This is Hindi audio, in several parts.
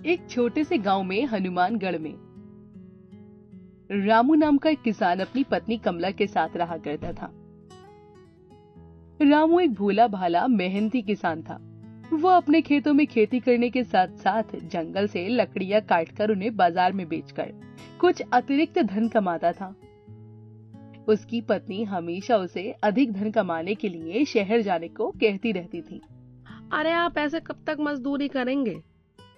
एक छोटे से गांव में हनुमानगढ़ में रामू नाम का एक किसान अपनी पत्नी कमला के साथ रहा करता था। रामू एक भोला भाला मेहनती किसान था। वो अपने खेतों में खेती करने के साथ साथ जंगल से लकड़ियां काटकर उन्हें बाजार में बेचकर कुछ अतिरिक्त धन कमाता था। उसकी पत्नी हमेशा उसे अधिक धन कमाने के लिए शहर जाने को कहती रहती थी। अरे आप ऐसे कब तक मजदूरी करेंगे?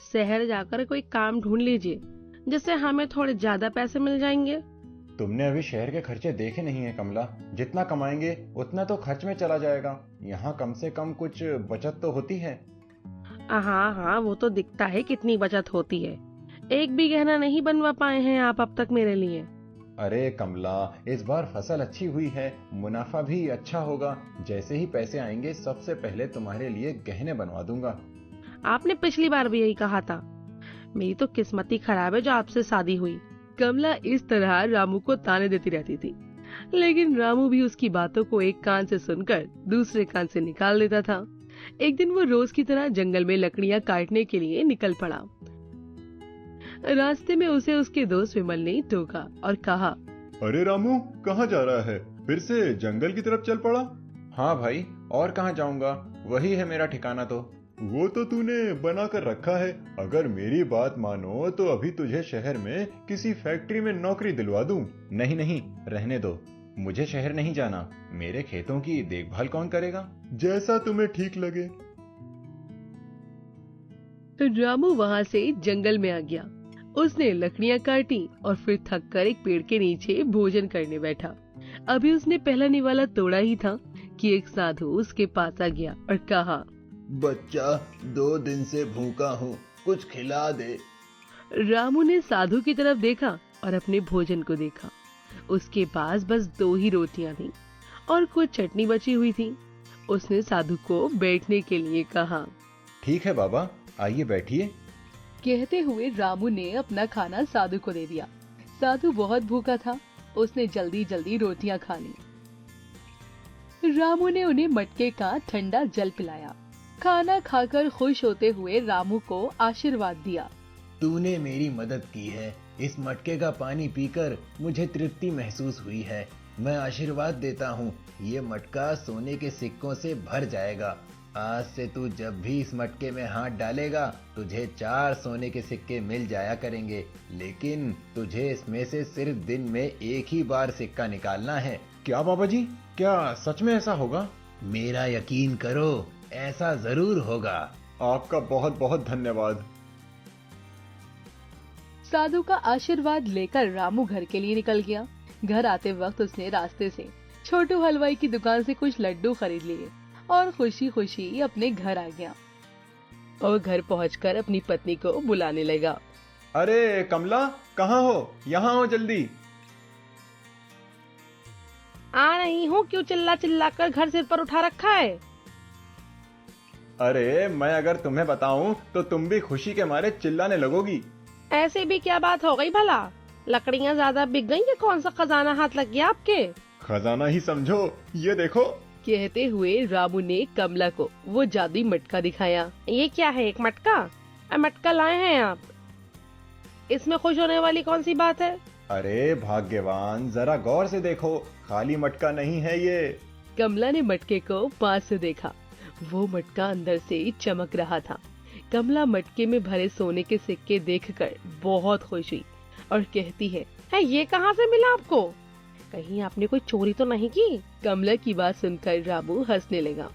शहर जाकर कोई काम ढूंढ लीजिए जिससे हमें थोड़े ज्यादा पैसे मिल जाएंगे। तुमने अभी शहर के खर्चे देखे नहीं है कमला। जितना कमाएंगे उतना तो खर्च में चला जाएगा। यहाँ कम से कम कुछ बचत तो होती है। हाँ हाँ, वो तो दिखता है कितनी बचत होती है। एक भी गहना नहीं बनवा पाए हैं आप अब तक मेरे लिए। अरे कमला, इस बार फसल अच्छी हुई है, मुनाफा भी अच्छा होगा। जैसे ही पैसे आएंगे सबसे पहले तुम्हारे लिए गहने बनवा दूंगा। आपने पिछली बार भी यही कहा था। मेरी तो किस्मत ही खराब है जो आपसे शादी हुई। कमला इस तरह रामू को ताने देती रहती थी, लेकिन रामू भी उसकी बातों को एक कान से सुनकर दूसरे कान से निकाल देता था। एक दिन वो रोज की तरह जंगल में लकड़ियां काटने के लिए निकल पड़ा। रास्ते में उसे उसके दोस्त विमल ने टोका और कहा, अरे रामू, कहाँ जा रहा है? फिर से जंगल की तरफ चल पड़ा? हाँ भाई, और कहाँ जाऊंगा, वही है मेरा ठिकाना। तो वो तो तूने बना कर रखा है। अगर मेरी बात मानो तो अभी तुझे शहर में किसी फैक्ट्री में नौकरी दिलवा दूं। नहीं नहीं, रहने दो। मुझे शहर नहीं जाना। मेरे खेतों की देखभाल कौन करेगा? जैसा तुम्हें ठीक लगे। तो रामू वहाँ से जंगल में आ गया। उसने लकड़ियां काटी और फिर थककर एक पेड़ के नीचे भोजन करने बैठा। अभी उसने पहला निवाला तोड़ा ही था कि एक साधु उसके पास आ गया और कहा, बच्चा, 2 दिन से भूखा हूँ, कुछ खिला दे। रामू ने साधु की तरफ देखा और अपने भोजन को देखा। उसके पास बस 2 ही रोटियां थी और कुछ चटनी बची हुई थी। उसने साधु को बैठने के लिए कहा। ठीक है बाबा, आइए बैठिए। कहते हुए रामू ने अपना खाना साधु को दे दिया। साधु बहुत भूखा था। उसने जल्दी जल्दी रोटियां खा ली। रामू ने उन्हें मटके का ठंडा जल पिलाया। खाना खाकर खुश होते हुए रामू को आशीर्वाद दिया। तूने मेरी मदद की है। इस मटके का पानी पीकर मुझे तृप्ति महसूस हुई है। मैं आशीर्वाद देता हूँ, ये मटका सोने के सिक्कों से भर जाएगा। आज से तू जब भी इस मटके में हाथ डालेगा तुझे 4 सोने के सिक्के मिल जाया करेंगे। लेकिन तुझे इसमें से सिर्फ दिन में 1 ही बार सिक्का निकालना है। क्या बाबा जी, क्या सच में ऐसा होगा? मेरा यकीन करो, ऐसा जरूर होगा। आपका बहुत बहुत धन्यवाद। साधु का आशीर्वाद लेकर रामू घर के लिए निकल गया। घर आते वक्त उसने रास्ते से छोटू हलवाई की दुकान से कुछ लड्डू खरीद लिए और खुशी खुशी अपने घर आ गया और घर पहुंचकर अपनी पत्नी को बुलाने लगा। अरे कमला, कहाँ हो? यहाँ हो जल्दी। आ रही हूँ। क्यों चिल्ला चिल्ला कर घर सिर पर उठा रखा है? अरे मैं अगर तुम्हें बताऊं तो तुम भी खुशी के मारे चिल्लाने लगोगी। ऐसे भी क्या बात हो गई भला? लकड़ियाँ ज्यादा बिक गई या कौन सा खजाना हाथ लग गया आपके? खजाना ही समझो, ये देखो। कहते हुए रामू ने कमला को वो जादुई मटका दिखाया। ये क्या है, एक मटका? मटका लाए हैं आप? इसमें खुश होने वाली कौन सी बात है? अरे भाग्यवान, जरा गौर से देखो, खाली मटका नहीं है ये। कमला ने मटके को पास से देखा। वो मटका अंदर से चमक रहा था। कमला मटके में भरे सोने के सिक्के देखकर बहुत खुश हुई और कहती है, ये कहाँ से मिला आपको? कहीं आपने कोई चोरी तो नहीं की? कमला की बात सुनकर रामू हंसने लगा।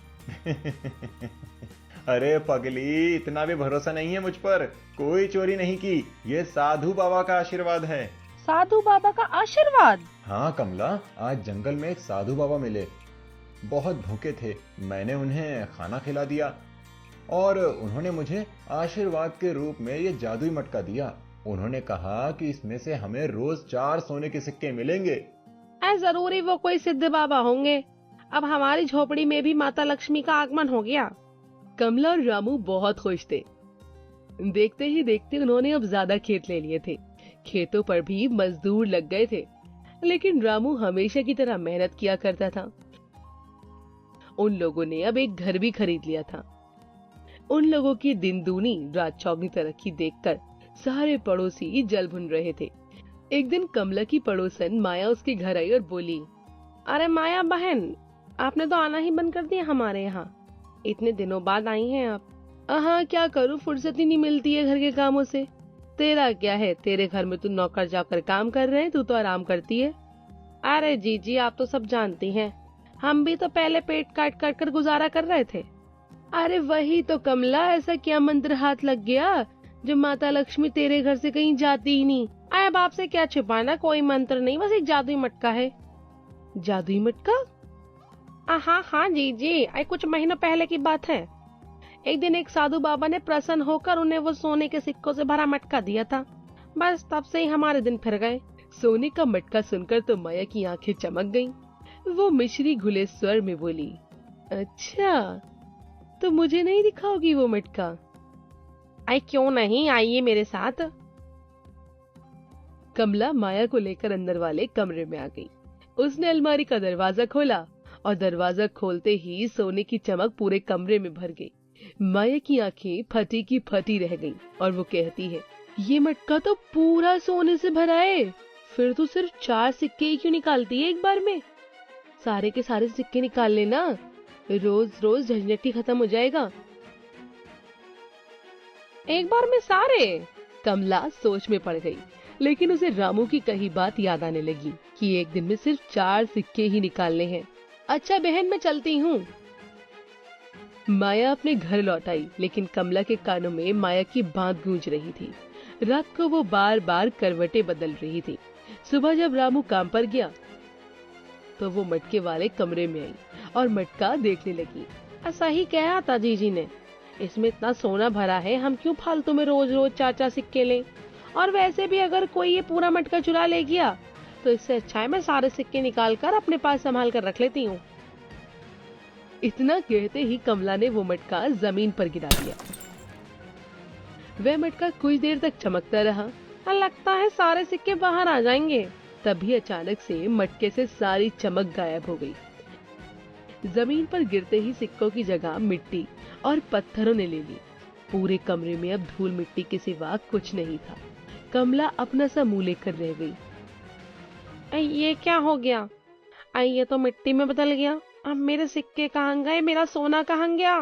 अरे पगली, इतना भी भरोसा नहीं है मुझ पर। कोई चोरी नहीं की, ये साधु बाबा का आशीर्वाद है। साधु बाबा का आशीर्वाद? हाँ कमला, आज जंगल में एक साधु बाबा मिले। बहुत भूखे थे। मैंने उन्हें खाना खिला दिया और उन्होंने मुझे आशीर्वाद के रूप में ये जादुई मटका दिया। उन्होंने कहा कि इसमें से हमें रोज 4 सोने के सिक्के मिलेंगे। जरूरी वो कोई सिद्ध बाबा होंगे। अब हमारी झोपड़ी में भी माता लक्ष्मी का आगमन हो गया। कमला और रामू बहुत खुश थे। देखते ही देखते उन्होंने अब ज्यादा खेत ले लिए थे। खेतों पर भी मजदूर लग गए थे, लेकिन रामू हमेशा की तरह मेहनत किया करता था। उन लोगों ने अब एक घर भी खरीद लिया था। उन लोगों की दिन दूनी रात चौगनी तरक्की देखकर सारे पड़ोसी जल भुन रहे थे। एक दिन कमला की पड़ोसन माया उसके घर आई और बोली, अरे माया बहन, आपने तो आना ही बंद कर दिया हमारे यहाँ। इतने दिनों बाद आई हैं आप। हाँ क्या करूँ, फुर्सत ही नहीं मिलती है घर के कामों से। तेरा क्या है, तेरे घर में तू नौकर जाकर काम कर रहे हैं, तू तो आराम करती है। अरे जीजी, आप तो सब जानती हैं, हम भी तो पहले पेट काट काट कर गुजारा कर रहे थे। अरे वही तो कमला, ऐसा क्या मंत्र हाथ लग गया जो माता लक्ष्मी तेरे घर से कहीं जाती ही नहीं। अरे बाप से क्या छिपाना, कोई मंत्र नहीं, बस एक जादुई मटका है। जादुई मटका? हाँ हाँ जीजी, कुछ महीनों पहले की बात है। एक दिन एक साधु बाबा ने प्रसन्न होकर उन्हें वो सोने के सिक्कों से भरा मटका दिया था। बस तब से ही हमारे दिन फिर गए। सोने का मटका सुनकर तो माया की आंखें चमक गईं। वो मिश्री घुले स्वर में बोली, अच्छा तो मुझे नहीं दिखाओगी वो मटका? क्यों नहीं, आइए मेरे साथ। कमला माया को लेकर अंदर वाले कमरे में आ गई। उसने अलमारी का दरवाजा खोला और दरवाजा खोलते ही सोने की चमक पूरे कमरे में भर गई। माया की आंखें फटी की फटी रह गईं और वो कहती है, ये मटका तो पूरा सोने से भरा है, फिर तो सिर्फ 4 सिक्के ही क्यों निकालती है एक बार में? सारे के सारे सिक्के निकाल लेना, रोज रोज झंझट ही खत्म हो जाएगा। एक बार में सारे? कमला सोच में पड़ गई, लेकिन उसे रामू की कही बात याद आने लगी कि एक दिन में सिर्फ 4 सिक्के ही निकालने हैं। अच्छा बहन, मैं चलती हूँ। माया अपने घर लौट आई, लेकिन कमला के कानों में माया की बात गूंज रही थी। रात को वो बार बार करवटें बदल रही थी। सुबह जब रामू काम पर गया तो वो मटके वाले कमरे में आई और मटका देखने लगी। ऐसा ही कहा था जीजी ने, इसमें इतना सोना भरा है, हम क्यों फालतू में रोज रोज 4-4 सिक्के लें। और वैसे भी अगर कोई ये पूरा मटका चुरा ले गया तो इससे अच्छा है मैं सारे सिक्के निकाल कर अपने पास संभाल कर रख लेती हूँ। इतना कहते ही कमला ने वो मटका जमीन पर गिरा दिया। वह मटका कुछ देर तक चमकता रहा। लगता है सारे सिक्के बाहर आ जाएंगे। तभी अचानक से मटके से सारी चमक गायब हो गई। जमीन पर गिरते ही सिक्कों की जगह मिट्टी और पत्थरों ने ले ली। पूरे कमरे में अब धूल मिट्टी के सिवा कुछ नहीं था। कमला अपना सा मुंह लेकर रह गई। ये क्या हो गया? ये तो मिट्टी में बदल गया। अब मेरे सिक्के कहाँ गए, मेरा सोना कहाँ गया?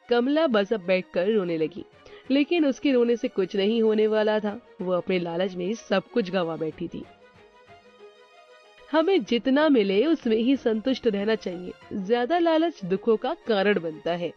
कमला बस अब बैठकर रोने लगी, लेकिन उसके रोने से कुछ नहीं होने वाला था। वो अपने लालच में सब कुछ गंवा बैठी थी। हमें जितना मिले उसमें ही संतुष्ट रहना चाहिए। ज्यादा लालच दुखों का कारण बनता है।